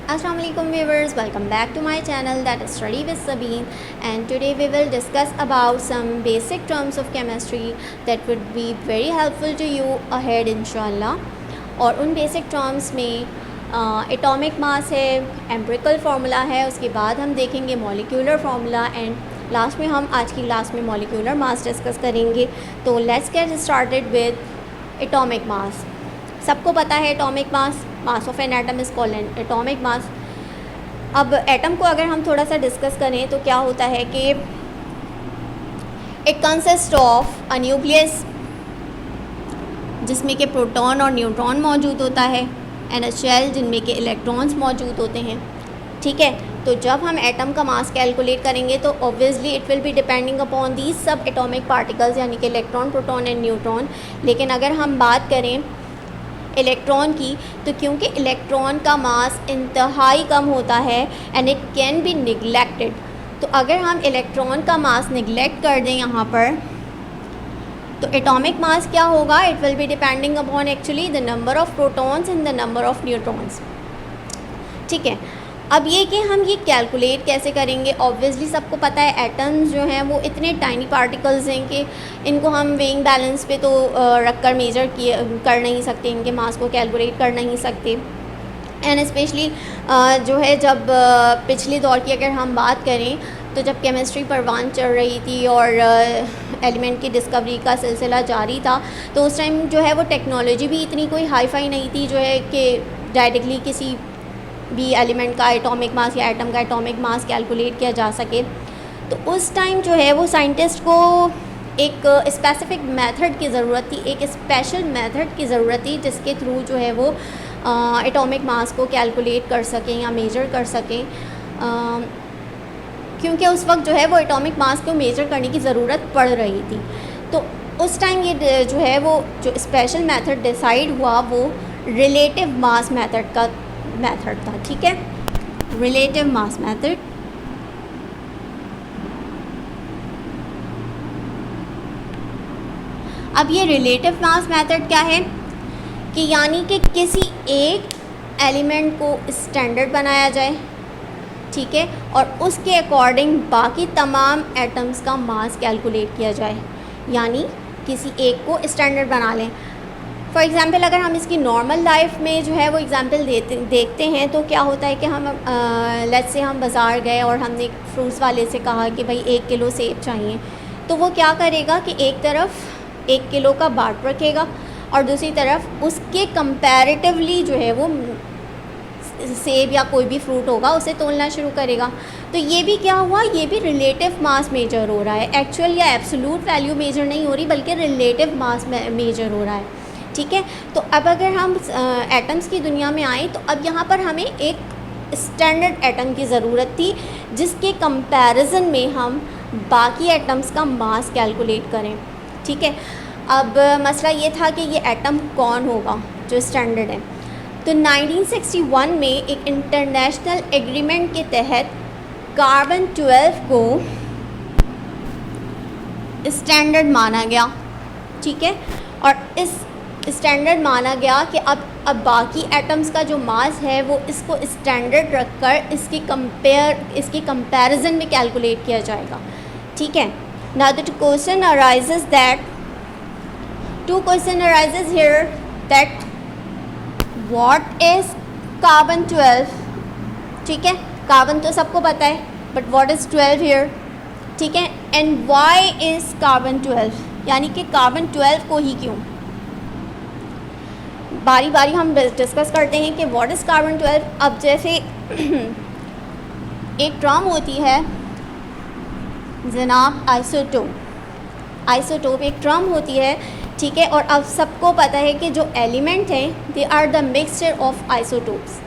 Assalamualaikum viewers, welcome back to my channel, that is Study with Sabeen, and today we will discuss about some basic terms of chemistry that would be very helpful to you ahead inshallah. और उन basic terms में atomic mass है, empirical formula है, उसके बाद हम देखेंगे molecular formula, and last में हम आज की क्लास में मॉलिक्यूलर मास डिस्कस करेंगे. तो let's get started with atomic mass. सबको पता है atomic mass of an atom is called atomic mass. अब एटम को अगर हम थोड़ा सा डिस्कस करें तो क्या होता है कि it consist of a nucleus जिसमें कि प्रोटॉन और न्यूट्रॉन मौजूद होता है, एंड अ शेल जिनमें के इलेक्ट्रॉन्स मौजूद होते हैं. ठीक है, तो जब हम एटम का मास कैलकुलेट करेंगे तो obviously it will be depending upon these sub atomic particles, यानी कि इलेक्ट्रॉन, प्रोटॉन एंड न्यूट्रॉन. लेकिन अगर हम बात करें इलेक्ट्रॉन की, तो क्योंकि इलेक्ट्रॉन का मास इंतहाई कम होता है and it can be neglected, तो अगर हम इलेक्ट्रॉन का मास निगलेक्ट कर दें यहाँ पर, तो एटॉमिक मास क्या होगा? It will be depending upon actually the number of protons and the number of neutrons. ठीक है, अब ये कि हम ये कैलकुलेट कैसे करेंगे. ऑब्वियसली सबको पता है एटम्स जो हैं वो इतने टाइनी पार्टिकल्स हैं कि इनको हम वेइंग बैलेंस पे तो रख कर मेजर कर नहीं सकते, इनके मास को कैलकुलेट कर नहीं सकते. एंड स्पेशली जो है जब पिछले दौर की अगर हम बात करें तो जब केमिस्ट्री परवान चल रही थी और एलिमेंट की डिस्कवरी का सिलसिला जारी था, तो उस टाइम जो है वो टेक्नोलॉजी भी इतनी कोई हाई फाई नहीं थी जो है कि डायरेक्टली किसी भी एलिमेंट का एटॉमिक मास या एटम का एटॉमिक मास कैलकुलेट किया जा सके. तो उस टाइम जो है वो साइंटिस्ट को एक स्पेसिफिक मेथड की ज़रूरत थी, एक स्पेशल मेथड की ज़रूरत थी जिसके थ्रू जो है वो एटॉमिक मास को कैलकुलेट कर सकें या मेजर कर सकें. क्योंकि उस वक्त जो है वो एटॉमिक मास को मेजर करने की ज़रूरत पड़ रही थी. तो उस टाइम ये जो है वो जो स्पेशल मेथड डिसाइड हुआ वो रिलेटिव मास मेथड का मेथड था. ठीक है, रिलेटिव मास मेथड. अब ये रिलेटिव मास मेथड क्या है कि यानी कि किसी एक एलिमेंट को स्टैंडर्ड बनाया जाए, ठीक है, और उसके अकॉर्डिंग बाकी तमाम एटम्स का मास कैलकुलेट किया जाए, यानी किसी एक को स्टैंडर्ड बना लें. फॉर एग्ज़ाम्पल अगर हम इसकी नॉर्मल लाइफ में जो है वो एग्ज़ाम्पल देखते हैं तो क्या होता है कि हम लेट्स से हम बाज़ार गए और हमने फ्रूट्स वाले से कहा कि भाई 1 किलो सेब चाहिए, तो वो क्या करेगा कि एक तरफ 1 किलो का बाट रखेगा और दूसरी तरफ उसके कंपैरेटिवली जो है वो सेब या कोई भी फ्रूट होगा उसे तोलना शुरू करेगा. तो ये भी क्या हुआ, ये भी रिलेटिव मास मेजर हो रहा है. एक्चुअल या एब्सोल्यूट वैल्यू मेजर नहीं हो रही बल्कि रिलेटिव मास मेजर हो रहा है. ठीक है, तो अब अगर हम एटम्स की दुनिया में आए तो अब यहाँ पर हमें एक स्टैंडर्ड एटम की ज़रूरत थी जिसके कंपैरिजन में हम बाकी एटम्स का मास कैलकुलेट करें. ठीक है, अब मसला ये था कि ये एटम कौन होगा जो स्टैंडर्ड है. तो 1961 में एक इंटरनेशनल एग्रीमेंट के तहत कार्बन 12 को स्टैंडर्ड माना गया. ठीक है, और इस स्टैंडर्ड माना गया कि अब बाकी एटम्स का जो मास है वो इसको स्टैंडर्ड रखकर इसकी कंपैरिजन में कैलकुलेट किया जाएगा. ठीक है, now the question arises here that what is carbon 12. ठीक है, कार्बन तो सबको पता है, बट व्हाट इज़ 12 हियर. ठीक है, एंड व्हाई इज़ कार्बन 12, यानी कि कार्बन 12 को ही क्यों. बारी बारी हम डिस्कस करते हैं कि व्हाट इज़ कार्बन 12. अब जैसे एक टर्म होती है जनाब आइसोटोप एक टर्म होती है. ठीक है, और अब सबको पता है कि जो एलिमेंट हैं they are the mixture of isotopes,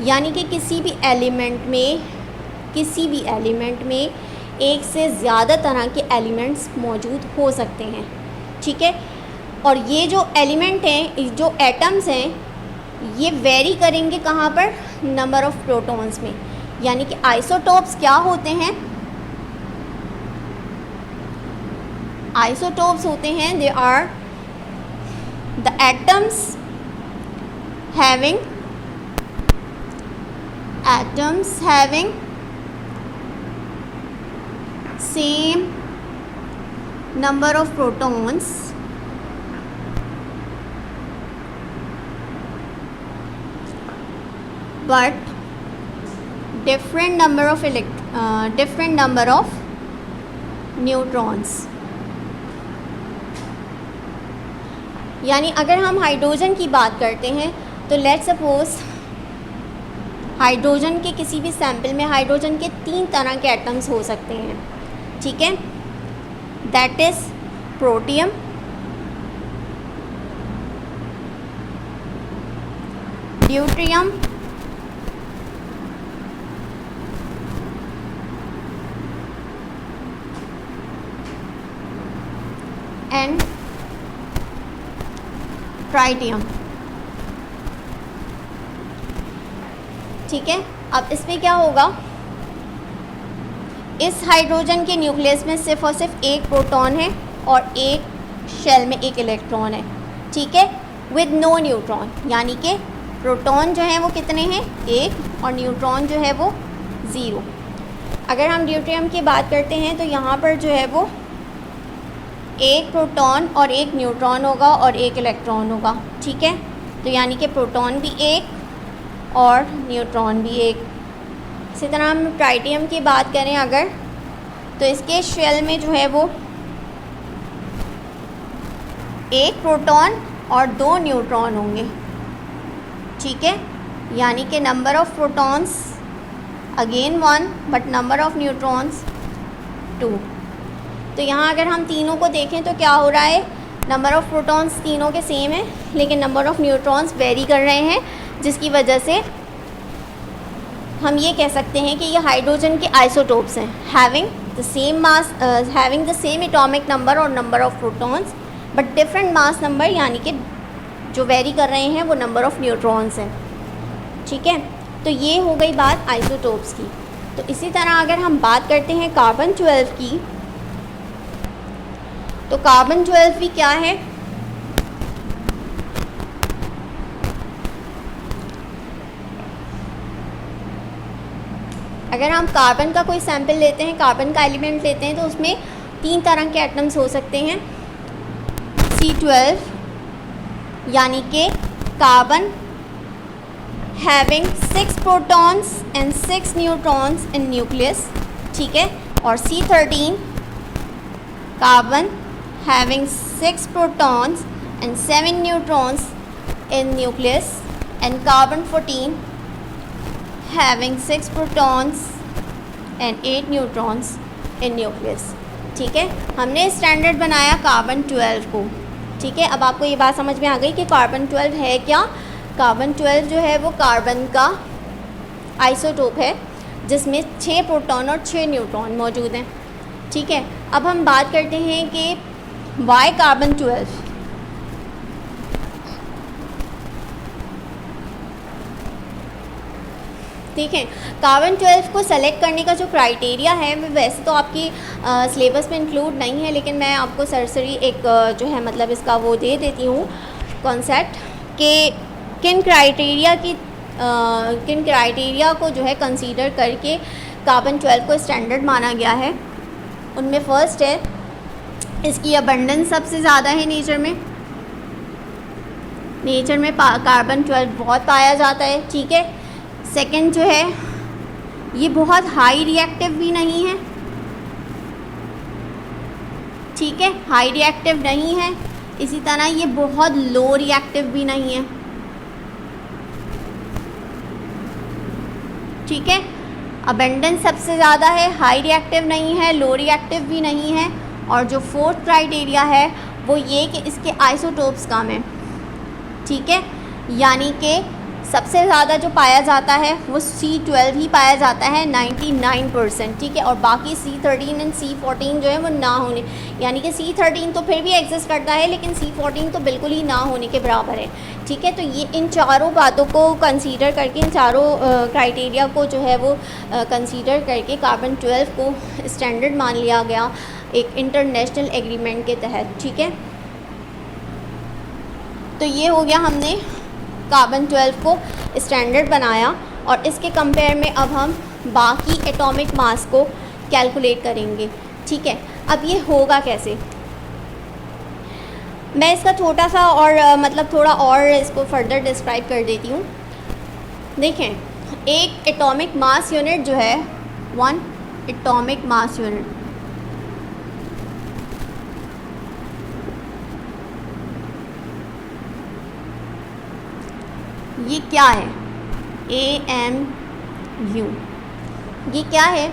यानी कि किसी भी एलिमेंट में एक से ज़्यादा तरह के एलिमेंट्स मौजूद हो सकते हैं. ठीक है, और ये जो एलिमेंट हैं, जो एटम्स हैं, ये वेरी करेंगे कहाँ पर? नंबर ऑफ़ प्रोटॉन्स में. यानी कि आइसोटोप्स क्या होते हैं? आइसोटोप्स होते हैं they are the atoms having same number of protons but different number of neutrons. यानी अगर हम हाइड्रोजन की बात करते हैं तो लेट्स सपोज हाइड्रोजन के किसी भी सैंपल में हाइड्रोजन के 3 तरह के एटम्स हो सकते हैं, ठीक है, that is protium, deuterium, and tritium, ठीक है। अब इसमें क्या होगा, इस हाइड्रोजन के न्यूक्लियस में सिर्फ और सिर्फ एक प्रोटॉन है और एक शेल में एक इलेक्ट्रॉन है, ठीक है, विद नो न्यूट्रॉन। यानी कि प्रोटॉन जो है वो कितने हैं, एक, और न्यूट्रॉन जो है वो 0। अगर हम ड्यूट्रियम की बात करते हैं तो यहाँ पर जो है वो एक प्रोटॉन और एक न्यूट्रॉन होगा और एक इलेक्ट्रॉन होगा, ठीक है। तो यानी कि प्रोटॉन भी एक और न्यूट्रॉन भी एक। इसी तरह हम ट्राइटियम की बात करें अगर, तो इसके शेल में जो है वो एक प्रोटॉन और 2 न्यूट्रॉन होंगे, ठीक है। यानी कि number of protons again 1 but number of neutrons 2। तो यहाँ अगर हम तीनों को देखें तो क्या हो रहा है, नंबर ऑफ़ प्रोटॉन्स तीनों के सेम है लेकिन नंबर ऑफ़ न्यूट्रॉन्स वेरी कर रहे हैं, जिसकी वजह से हम ये कह सकते हैं कि ये हाइड्रोजन के आइसोटोप्स हैं, having the same mass, having the same atomic number और number of protons but different mass number, यानी कि जो वेरी कर रहे हैं वो नंबर ऑफ़ न्यूट्रॉन्स हैं, ठीक है। तो ये हो गई बात आइसोटोप्स की। तो इसी तरह अगर हम बात करते हैं कार्बन 12 की, तो कार्बन 12 भी क्या है, अगर हम कार्बन का कोई सैंपल लेते हैं, कार्बन का एलिमेंट लेते हैं, तो उसमें 3 तरह के एटम्स हो सकते हैं। C12 यानी कि carbon having 6 protons and 6 neutrons in nucleus, ठीक है, और C13 carbon having 6 protons and 7 neutrons in nucleus, and carbon 14 having 6 protons and 8 neutrons in nucleus, ठीक है। हमने स्टैंडर्ड बनाया कार्बन 12 को, ठीक है। अब आपको ये बात समझ में आ गई कि कार्बन 12 है क्या। कार्बन 12 जो है वो कार्बन का आइसोटोप है जिसमें 6 प्रोटॉन और 6 न्यूट्रॉन मौजूद हैं, ठीक है। अब हम बात करते हैं कि वाई कार्बन 12। ठीक है, कार्बन 12 को सेलेक्ट करने का जो क्राइटेरिया है वो वैसे तो आपकी सिलेबस में इंक्लूड नहीं है, लेकिन मैं आपको सरसरी एक जो है मतलब इसका वो दे देती हूँ कॉन्सेप्ट कि किन क्राइटेरिया को जो है कंसीडर करके कार्बन 12 को स्टैंडर्ड माना गया है। उनमें फ़र्स्ट है इसकी अबंडेंस सबसे ज़्यादा है नेचर में कार्बन 12 बहुत पाया जाता है, ठीक है। सेकंड जो है ये बहुत हाई रिएक्टिव भी नहीं है, ठीक है, हाई रिएक्टिव नहीं है। इसी तरह ये बहुत लो रिएक्टिव भी नहीं है, ठीक है। अबंडेंस सबसे ज़्यादा है, हाई रिएक्टिव नहीं है, लो रिएक्टिव भी नहीं है। और जो फोर्थ क्राइटेरिया है वो ये कि इसके आइसोटोप्स कम हैं, ठीक है। यानी कि सबसे ज़्यादा जो पाया जाता है वो C12 ही पाया जाता है 99%, ठीक है। और बाकी C13 एंड C14 जो है वो ना होने, यानी कि C13 तो फिर भी एग्जिस्ट करता है लेकिन C14 तो बिल्कुल ही ना होने के बराबर है, ठीक है। तो ये इन चारों बातों को कंसीडर करके, इन चारों क्राइटेरिया को जो है वो कंसीडर करके कार्बन 12 को स्टैंडर्ड मान लिया गया एक इंटरनेशनल एग्रीमेंट के तहत, ठीक है। तो ये हो गया, हमने कार्बन 12 को स्टैंडर्ड बनाया और इसके कंपेयर में अब हम बाकी एटॉमिक मास को कैलकुलेट करेंगे। ठीक है, अब ये होगा कैसे, मैं इसका छोटा सा और मतलब थोड़ा और इसको फर्दर डिस्क्राइब कर देती हूँ। देखें, एक एटॉमिक मास यूनिट जो है, 1 एटॉमिक मास यूनिट, ये क्या है, AMU, ये क्या है,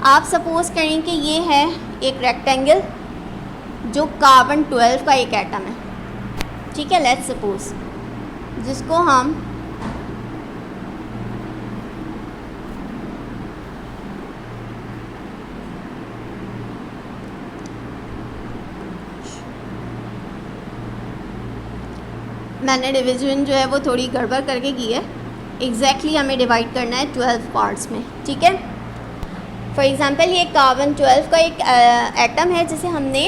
आप सपोज़ करें कि ये है एक रेक्टेंगल जो कार्बन 12 का एक एटम है। ठीक है, लेट्स सपोज, जिसको हम मैंने डिवीज़न जो है वो थोड़ी गड़बड़ करके की है। एग्जैक्टली हमें डिवाइड करना है 12 पार्ट्स में। ठीक है, फॉर एग्ज़ाम्पल ये कार्बन 12 का एक एटम है जिसे हमने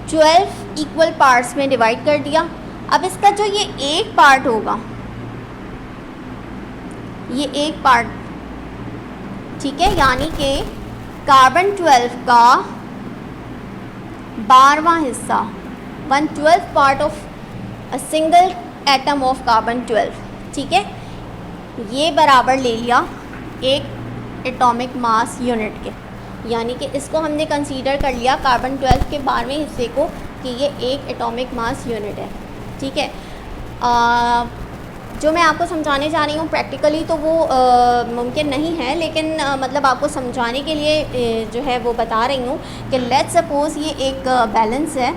12 इक्वल पार्ट्स में डिवाइड कर दिया। अब इसका जो ये एक पार्ट होगा, ये एक पार्ट, ठीक है, यानी कि कार्बन 12 का 12वां हिस्सा, 1/12 part of a single atom of carbon 12। ठीक है, ये बराबर ले लिया एक एटॉमिक मास यूनिट के, यानी कि इसको हमने कंसीडर कर लिया कार्बन 12 के 12वें हिस्से को कि ये एक एटॉमिक मास यूनिट है। ठीक है, जो मैं आपको समझाने जा रही हूँ प्रैक्टिकली तो वो मुमकिन नहीं है, लेकिन मतलब आपको समझाने के लिए जो है वो बता रही हूँ कि लेट्स सपोज़ ये एक बैलेंस है,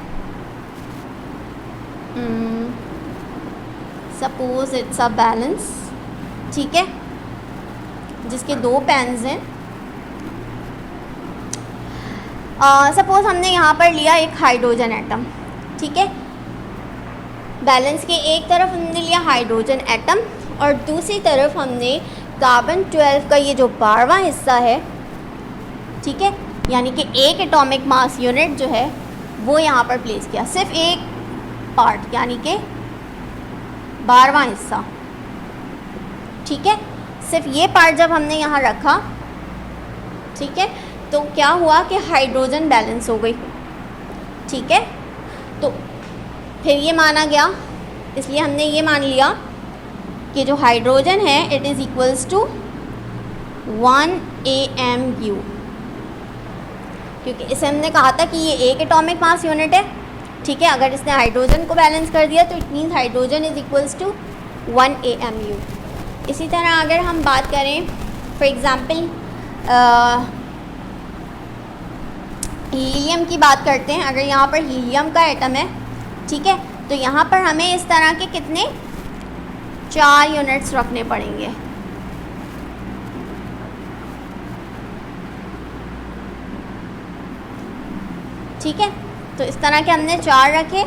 सपोज़ इट्स अ बैलेंस। ठीक है, जिसके 2 पेन्स हैं। सपोज़ हमने यहाँ पर लिया एक हाइड्रोजन एटम। ठीक है, बैलेंस के एक तरफ हमने लिया हाइड्रोजन एटम और दूसरी तरफ हमने कार्बन 12 का ये जो 12वां हिस्सा है, ठीक है, यानी कि एक एटॉमिक मास यूनिट जो है वो यहाँ पर प्लेस किया, सिर्फ एक पार्ट यानी कि 12वां हिस्सा। ठीक है, सिर्फ ये पार्ट जब हमने यहाँ रखा, ठीक है, तो क्या हुआ कि हाइड्रोजन बैलेंस हो गई। ठीक है, तो फिर ये माना गया, इसलिए हमने ये मान लिया कि जो हाइड्रोजन है it is equals to 1 AMU, क्योंकि इसे हमने कहा था कि ये एक एटॉमिक मास यूनिट है। ठीक है, अगर इसने हाइड्रोजन को बैलेंस कर दिया तो it means hydrogen is equals to 1 AMU। इसी तरह अगर हम बात करें फॉर एग्ज़ाम्पल हीलियम की बात करते हैं, अगर यहाँ पर हीलियम का एटम है, ठीक है, तो यहाँ पर हमें इस तरह के कितने 4 यूनिट्स रखने पड़ेंगे। ठीक है, तो इस तरह के हमने 4 रखे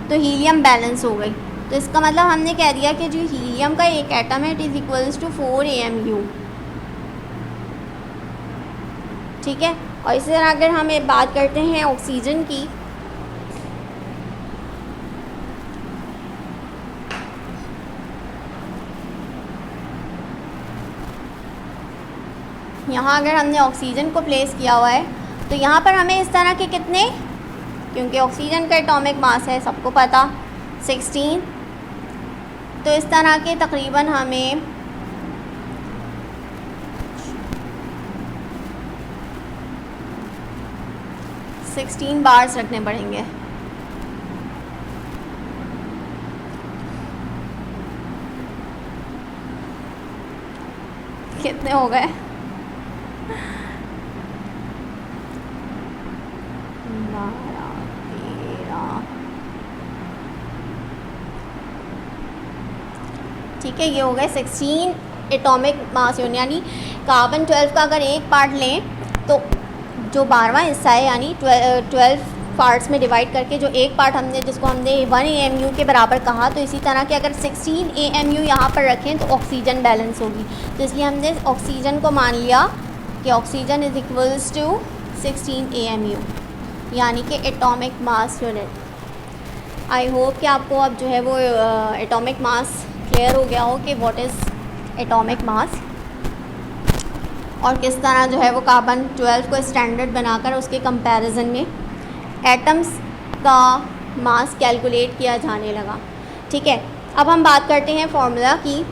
तो हीलियम बैलेंस हो गई। तो इसका मतलब हमने कह दिया कि जो हीलियम का एक एटम है it is equals to 4 AMU। ठीक है, और इसी तरह अगर हम एक बात करते हैं ऑक्सीजन की, यहाँ अगर हमने ऑक्सीजन को प्लेस किया हुआ है तो यहाँ पर हमें इस तरह के कितने, क्योंकि ऑक्सीजन का एटॉमिक मास है सबको पता 16, तो इस तरह के तकरीबन हमें 16 बार्स रखने पड़ेंगे। कितने हो गए? ठीक है, ये हो गए 16 एटॉमिक मास यूनिट, यानी कार्बन 12 का अगर एक पार्ट लें तो जो 12वां हिस्सा है यानी 12 पार्ट्स में डिवाइड करके जो एक पार्ट हमने जिसको हमने 1 AMU के बराबर कहा, तो इसी तरह के अगर 16 AMU यहाँ पर रखें तो ऑक्सीजन बैलेंस होगी। तो इसलिए हमने ऑक्सीजन को मान लिया कि oxygen is equals to 16 AMU, यानी कि atomic mass unit. I hope कि आपको अब जो है वो एटॉमिक मास क्लियर हो गया हो कि व्हाट इज़ एटॉमिक मास, और किस तरह जो है वो कार्बन 12 को स्टैंडर्ड बनाकर उसके कंपैरिजन में एटम्स का मास कैलकुलेट किया जाने लगा। ठीक है, अब हम बात करते हैं फार्मूला की।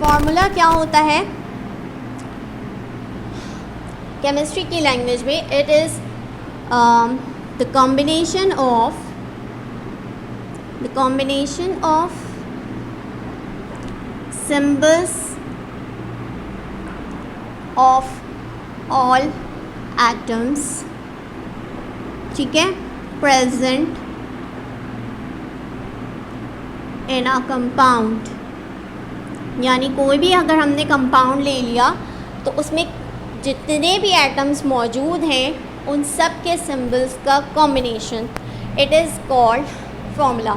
फार्मूला क्या होता है केमिस्ट्री की लैंग्वेज में? It is the combination of symbols of all atoms, ठीक है, प्रेजेंट इन अ कंपाउंड। यानी कोई भी अगर हमने कंपाउंड ले लिया तो उसमें जितने भी एटम्स मौजूद हैं उन सब के सिंबल्स का combination, it is called formula.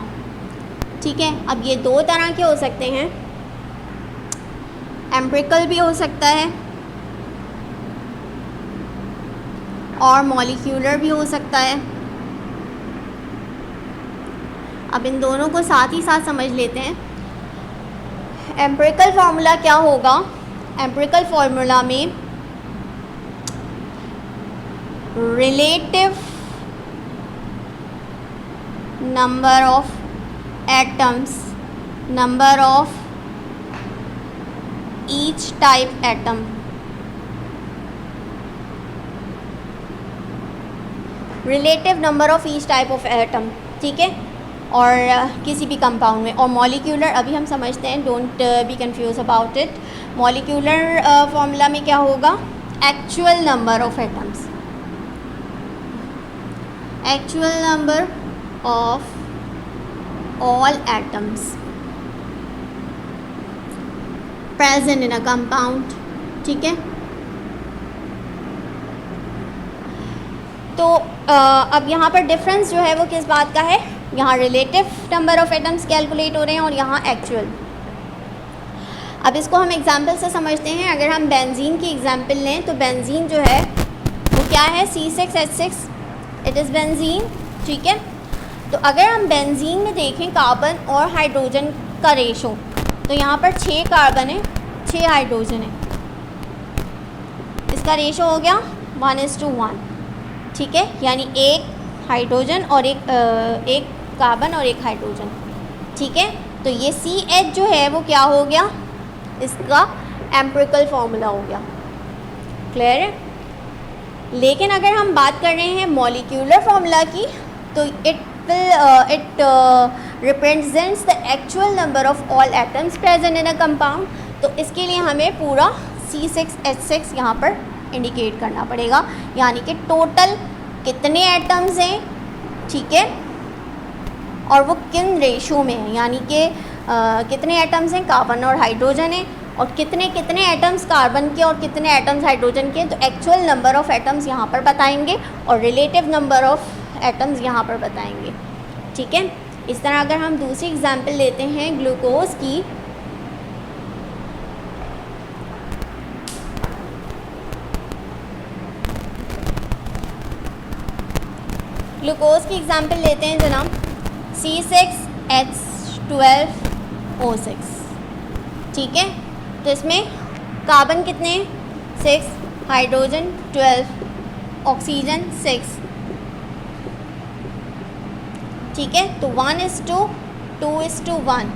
ठीक है, अब ये दो तरह के हो सकते हैं, एम्पिरिकल भी हो सकता है और मॉलिक्यूलर भी हो सकता है। अब इन दोनों को साथ ही साथ समझ लेते हैं। एम्पिरिकल फार्मूला क्या होगा? एम्पिरिकल फार्मूला में relative number of atoms, number of each type atom, relative number of each type of atom, ठीक है, और किसी भी कंपाउंड में। और मॉलिक्यूलर अभी हम समझते हैं, don't be confuse about it. Molecular formula में क्या होगा? Actual number of atoms, actual number of all atoms present in a compound, ठीक है। तो अब यहाँ पर डिफरेंस जो है वो किस बात का है? यहाँ relative number of atoms calculate हो रहे हैं और यहाँ एक्चुअल। अब इसको हम एग्जांपल से समझते हैं। अगर हम बेंजीन की एग्जांपल लें तो बेंजीन जो है वो क्या है? C6H6, इट इज़ बेंजीन, ठीक है। तो अगर हम बेंजीन में देखें कार्बन और हाइड्रोजन का रेशो, तो यहाँ पर 6 कार्बन है, 6 हाइड्रोजन है, इसका रेशो हो गया 1:1, ठीक है। यानी एक हाइड्रोजन और एक कार्बन और एक हाइड्रोजन, ठीक है। तो ये CH जो है वो क्या हो गया? इसका एम्पिरिकल फार्मूला हो गया। क्लियर है? लेकिन अगर हम बात कर रहे हैं मॉलिक्यूलर फार्मूला की, तो it represents the actual number of all atoms present in a compound. तो इसके लिए हमें पूरा C6H6 यहाँ पर इंडिकेट करना पड़ेगा, यानी कि टोटल कितने एटम्स हैं, ठीक है, और वो किन रेशो में है, यानी कि कितने एटम्स हैं कार्बन और हाइड्रोजन है, और कितने कितने एटम्स कार्बन के और कितने एटम्स हाइड्रोजन के। तो एक्चुअल नंबर ऑफ एटम्स यहाँ पर बताएंगे और रिलेटिव नंबर ऑफ एटम्स यहाँ पर बताएंगे, ठीक है। इस तरह अगर हम दूसरी एग्जांपल लेते हैं ग्लूकोज की, ग्लूकोज की एग्जांपल लेते हैं जनाब, C6H12O6, ठीक है। तो इसमें कार्बन कितने? 6, हाइड्रोजन 12, ऑक्सीजन 6, ठीक है। तो 1:2:1।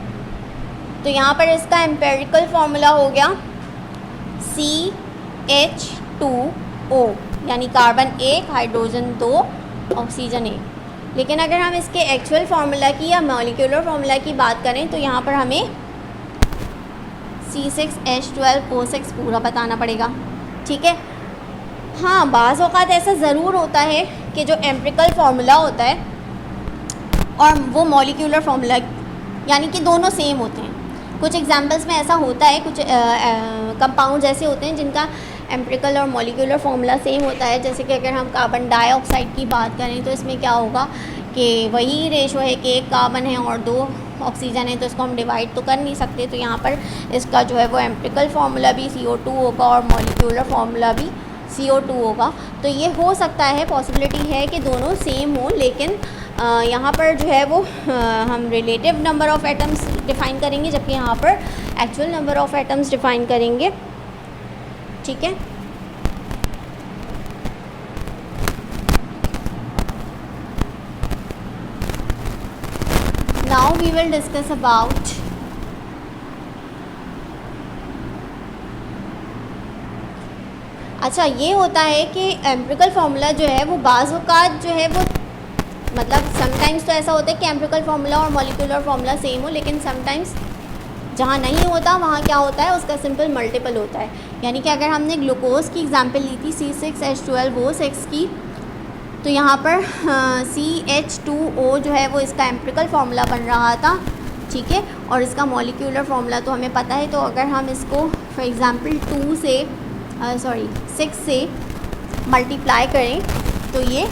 तो यहाँ पर इसका एम्पिरिकल फार्मूला हो गया CH2O, यानी कार्बन 1, हाइड्रोजन 2, ऑक्सीजन 1। लेकिन अगर हम इसके एक्चुअल फार्मूला की या मॉलिक्यूलर फार्मूला की बात करें तो यहाँ पर हमें C6H12O6 पूरा बताना पड़ेगा, ठीक है। हाँ, बाज़ औक़ात ऐसा ज़रूर होता है कि जो एम्पिरिकल फार्मूला होता है और वो मॉलिक्यूलर फार्मूला, यानी कि दोनों सेम होते हैं। कुछ एग्जांपल्स में ऐसा होता है, कुछ कंपाउंड्स ऐसे होते हैं जिनका एम्पिरिकल और मॉलिक्यूलर फार्मूला सेम होता है। जैसे कि अगर हम कार्बन डाइऑक्साइड की बात करें तो इसमें क्या होगा कि वही रेशो है कि 1 कार्बन है और 2 ऑक्सीजन है, तो इसको हम डिवाइड तो कर नहीं सकते। तो यहाँ पर इसका जो है वो एम्पिरिकल फार्मूला भी CO2 होगा और मॉलिक्यूलर फार्मूला भी CO2 होगा। तो ये हो सकता है, पॉसिबिलिटी है कि दोनों सेम हो, लेकिन यहाँ पर जो है वो हम relative number of atoms define करेंगे, जबकि यहाँ पर actual number of atoms define करेंगे। ठीक है, now we will discuss about अच्छा, ये होता है कि एम्पिरिकल फार्मूला जो है वो बाज़ औक़ात जो है वो मतलब समटाइम्स तो ऐसा होता है कि एम्पिरिकल फार्मूला और मॉलिक्यूलर फार्मूला सेम हो, लेकिन समटाइम्स जहाँ नहीं होता वहाँ क्या होता है, उसका सिंपल मल्टीपल होता है। यानी कि अगर हमने ग्लूकोज की एग्जांपल ली थी C6H12O6 की, तो यहाँ पर CH2O जो है वो इसका एम्पिरिकल फार्मूला बन रहा था। ठीक है, और इसका मॉलिक्यूलर फार्मूला तो हमें पता है। तो अगर हम इसको फॉर एग्ज़ाम्पल 6 से मल्टीप्लाई करें तो ये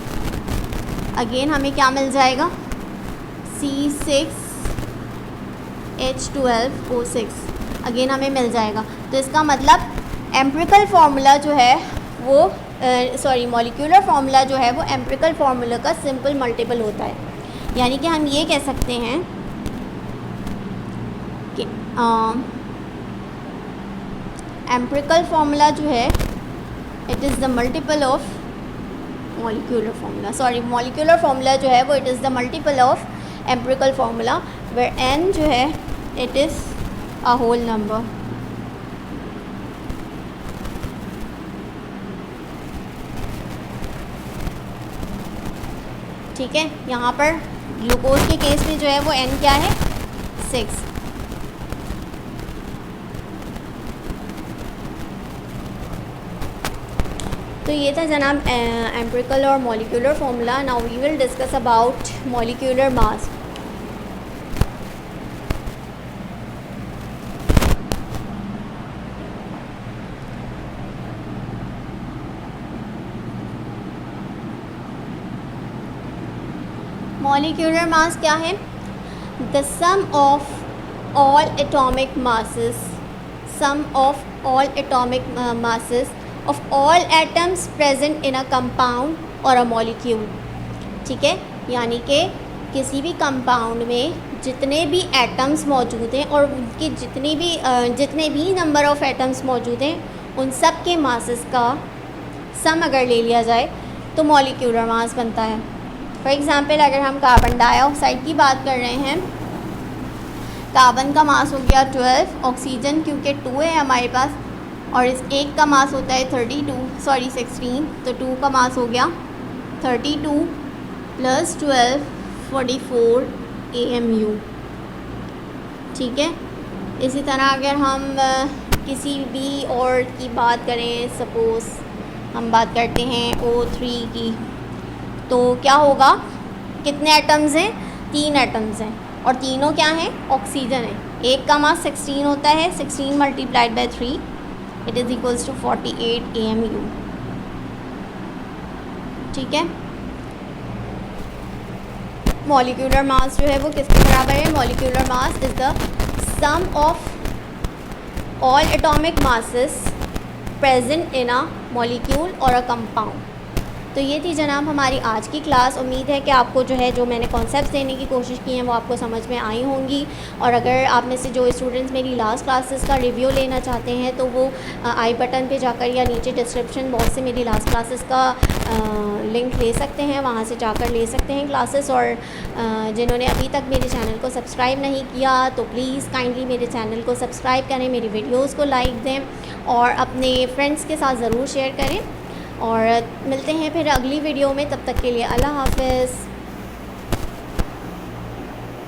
अगेन हमें क्या मिल जाएगा, C6H12O6 अगेन हमें मिल जाएगा। तो इसका मतलब एम्पिरिकल फार्मूला जो है वो मॉलिक्यूलर फार्मूला जो है वो एम्पिरिकल फार्मूला का सिंपल मल्टीपल होता है। यानी कि हम ये कह सकते हैं कि एम्पिरिकल फार्मूला जो है it is the multiple of molecular formula, molecular formula जो है वो it is the multiple of empirical formula, where n जो है it is a whole number. ठीक है, यहाँ पर ग्लूकोज के केस में जो है वो n क्या है, 6। तो ये था जनाब एम्पिरिकल और molecular formula. Now we will discuss about molecular mass. Molecular mass क्या है, the sum of all atomic masses, of all atoms present in a compound or a molecule। ठीक है, यानी कि किसी भी कंपाउंड में जितने भी एटम्स मौजूद हैं और उनके जितने भी नंबर ऑफ़ एटम्स मौजूद हैं उन सब के मासेस का सम अगर ले लिया जाए तो मॉलिक्यूलर मास बनता है। फॉर एग्ज़ाम्पल अगर हम कार्बन डाइऑक्साइड की बात कर रहे हैं, कार्बन का मास हो गया 12, ऑक्सीजन क्योंकि 2 है हमारे पास और इस एक का मास होता है 16, तो 2 का मास हो गया 32 + 12 44 AMU। ठीक है, इसी तरह अगर हम किसी भी और की बात करें, सपोज़ हम बात करते हैं O3 की, तो क्या होगा, कितने एटम्स हैं, 3 एटम्स हैं और तीनों क्या हैं, ऑक्सीजन है। एक का मास 16 होता है, 16 × 3 it is equals to 48 AMU। ठीक है, मॉलिक्यूलर मास जो है वो किसके बराबर है, molecular mass is the sum of all atomic masses present in a molecule और अ कंपाउंड। तो ये थी जनाब हमारी आज की क्लास। उम्मीद है कि आपको जो है जो मैंने कॉन्सेप्ट्स देने की कोशिश की हैं वो आपको समझ में आई होंगी। और अगर आप में से जो स्टूडेंट्स मेरी लास्ट क्लासेस का रिव्यू लेना चाहते हैं तो वो आई बटन पे जाकर या नीचे डिस्क्रिप्शन बॉक्स से मेरी लास्ट क्लासेस का लिंक ले सकते हैं, वहाँ से जाकर ले सकते हैं क्लासेस। और जिन्होंने अभी तक मेरे चैनल को सब्सक्राइब नहीं किया तो प्लीज़ काइंडली मेरे चैनल को सब्सक्राइब करें, मेरी वीडियोज़ को लाइक दें और अपने फ्रेंड्स के साथ ज़रूर शेयर करें। और मिलते हैं फिर अगली वीडियो में, तब तक के लिए अल्लाह हाफ़िज़।